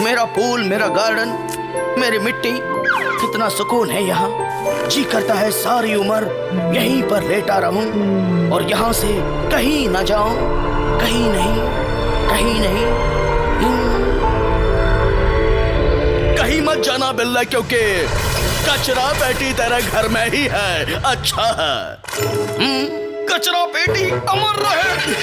मेरा पूल, मेरा गार्डन, मेरी मिट्टी, कितना सुकून है यहाँ। जी करता है सारी उम्र यहीं पर लेटा रहूं और यहाँ से कहीं ना जाऊं। कहीं नहीं, कहीं नहीं। कहीं मत जाना बिल्ला, क्योंकि कचरा पेटी तेरे घर में ही है। अच्छा है। कचरा पेटी अमर रहे।